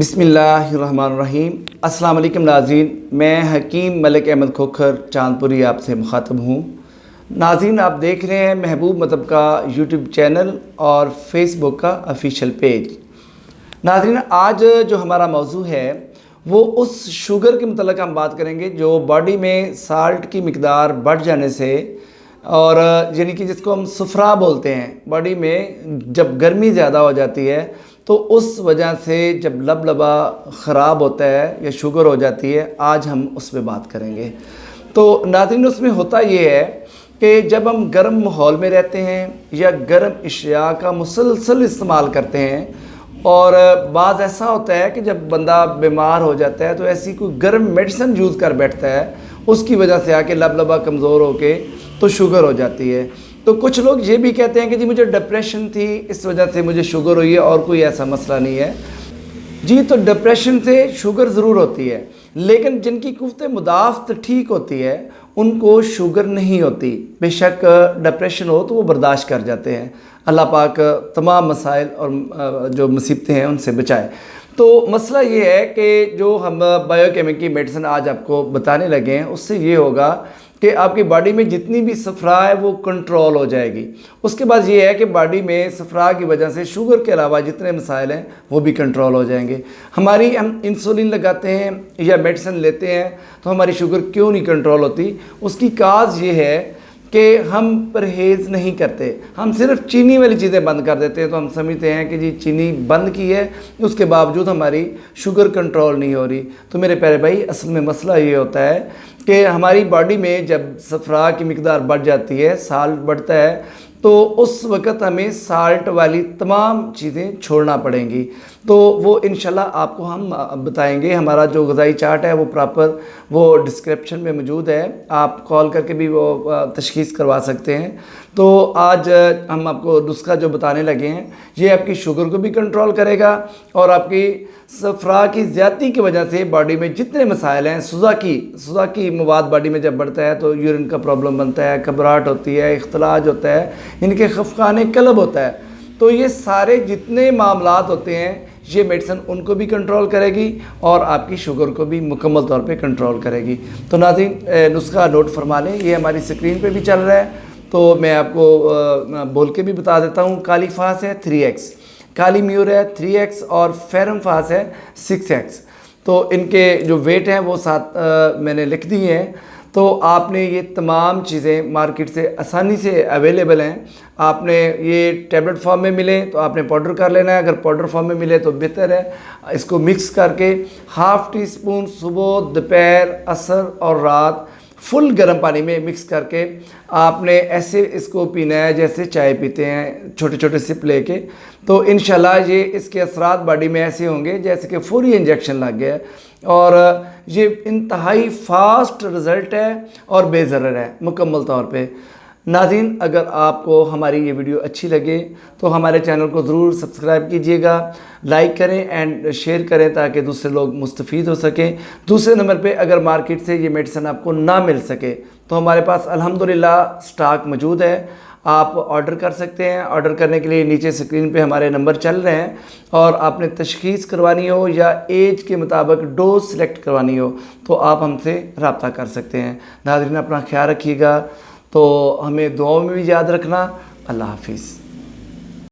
बिस्मिल्लाहिर्रहमानिर्रहीम। अस्सलाम वालेकुम नाज़रीन, मैं हकीम मलिक अहमद खोखर चांदपुरी आपसे मुखातब हूँ। नाज़रीन, आप देख रहे हैं महबूब मतलब का यूट्यूब चैनल और फेसबुक का ऑफिशियल पेज। नाज़रीन, आज जो हमारा मौजू है वो उस शुगर के मतलब हम बात करेंगे जो बॉडी में साल्ट की मिकदार बढ़ जाने से, और यानी कि जिसको हम सुफरा बोलते हैं, बॉडी में जब गर्मी ज़्यादा हो जाती है तो उस वजह से जब लबलबा ख़राब होता है या शुगर हो जाती है, आज हम उस पर बात करेंगे। तो नाज़रीन, उसमें होता ये है कि जब हम गर्म माहौल में रहते हैं या गर्म अशिया का मुसलसल इस्तेमाल करते हैं, और बाज़ ऐसा होता है कि जब बंदा बीमार हो जाता है तो ऐसी कोई गर्म मेडिसिन यूज़ कर बैठता है, उसकी वजह से आके लबलबा कमज़ोर होके तो शुगर हो जाती है। तो कुछ लोग ये भी कहते हैं कि जी मुझे डिप्रेशन थी, इस वजह से मुझे शुगर हुई है, और कोई ऐसा मसला नहीं है। जी, तो डिप्रेशन से शुगर ज़रूर होती है, लेकिन जिनकी कुव्वत मुदाफ़त ठीक होती है उनको शुगर नहीं होती। बेशक डिप्रेशन हो तो वो बर्दाश्त कर जाते हैं। अल्लाह पाक तमाम मसाइल और जो मुसीबतें हैं उनसे बचाए। तो मसला ये है कि जो हम बायोकेमिकल मेडिसिन आज आपको बताने लगे हैं, उससे ये होगा कि आपकी बॉडी में जितनी भी सफ़रा है वो कंट्रोल हो जाएगी। उसके बाद ये है कि बॉडी में सफ़रा की वजह से शुगर के अलावा जितने मसाइल हैं वो भी कंट्रोल हो जाएंगे। हम इंसुलिन लगाते हैं या मेडिसिन लेते हैं तो हमारी शुगर क्यों नहीं कंट्रोल होती? उसकी काज ये है कि हम परहेज़ नहीं करते, हम सिर्फ चीनी वाली चीज़ें बंद कर देते हैं। तो हम समझते हैं कि जी चीनी बंद की है, उसके बावजूद हमारी शुगर कंट्रोल नहीं हो रही। तो मेरे प्यारे भाई, असल में मसला ये होता है कि हमारी बॉडी में जब सफ़रा की मिकदार बढ़ जाती है, साल्ट बढ़ता है, तो उस वक़्त हमें साल्ट वाली तमाम चीज़ें छोड़ना पड़ेंगी। तो वो इंशाल्लाह आपको हम बताएंगे। हमारा जो ग़िज़ाई चार्ट है वो प्रॉपर वो डिस्क्रिप्शन में मौजूद है, आप कॉल करके भी वो तशख़ीस करवा सकते हैं। तो आज हम आपको नुस्खा जो बताने लगे हैं ये आपकी शुगर को भी कंट्रोल करेगा, और आपकी सफ़रा की ज़्यादती की वजह से बॉडी में जितने मसाइल हैं, सुज़ा की मवाद बॉडी में जब बढ़ता है तो यूरिन का प्रॉब्लम बनता है, घबराहट होती है, इख्तिलाज होता है, इनके खफकाने कलब होता है। तो ये सारे जितने मामलात होते हैं ये मेडिसिन उनको भी कंट्रोल करेगी और आपकी शुगर को भी मुकम्मल तौर पे कंट्रोल करेगी। तो नाज़रीन, नुस्खा नोट फरमा लें, ये हमारी स्क्रीन पे भी चल रहा है, तो मैं आपको बोल के भी बता देता हूँ। काली फास है 3x, काली म्यूर है 3x, और फेरम फास है 6x। तो इनके जो वेट हैं वो मैंने लिख दिए हैं। तो आपने ये तमाम चीज़ें मार्केट से आसानी से अवेलेबल हैं। आपने ये टैबलेट फॉर्म में मिले तो आपने पाउडर कर लेना है, अगर पाउडर फॉर्म में मिले तो बेहतर है। इसको मिक्स करके ½ टीस्पून सुबह, दोपहर, असर और रात फुल गर्म पानी में मिक्स करके आपने ऐसे इसको पीना है जैसे चाय पीते हैं, छोटे छोटे सिप लेके। तो इंशाल्लाह ये इसके असरात बॉडी में ऐसे होंगे जैसे कि फौरी इंजेक्शन लग गया है, और ये इंतहाई फास्ट रिज़ल्ट है और बेज़रर है मुकम्मल तौर पे। नाज़रीन, अगर आपको हमारी ये वीडियो अच्छी लगे तो हमारे चैनल को ज़रूर सब्सक्राइब कीजिएगा, लाइक करें एंड शेयर करें ताकि दूसरे लोग मुस्तफ़ीद हो सकें। दूसरे नंबर पे, अगर मार्केट से ये मेडिसिन आपको ना मिल सके तो हमारे पास अल्हम्दुलिल्लाह स्टॉक मौजूद है, आप ऑर्डर कर सकते हैं। ऑर्डर करने के लिए नीचे स्क्रीन पे हमारे नंबर चल रहे हैं, और आपने तशख़ीस करवानी हो या एज के मुताबिक डोज सेलेक्ट करवानी हो तो आप हमसे रब्ता कर सकते हैं। नाज़रीन, अपना ख्याल रखिएगा, तो हमें दुआओं में भी याद रखना। अल्लाह हाफिज़।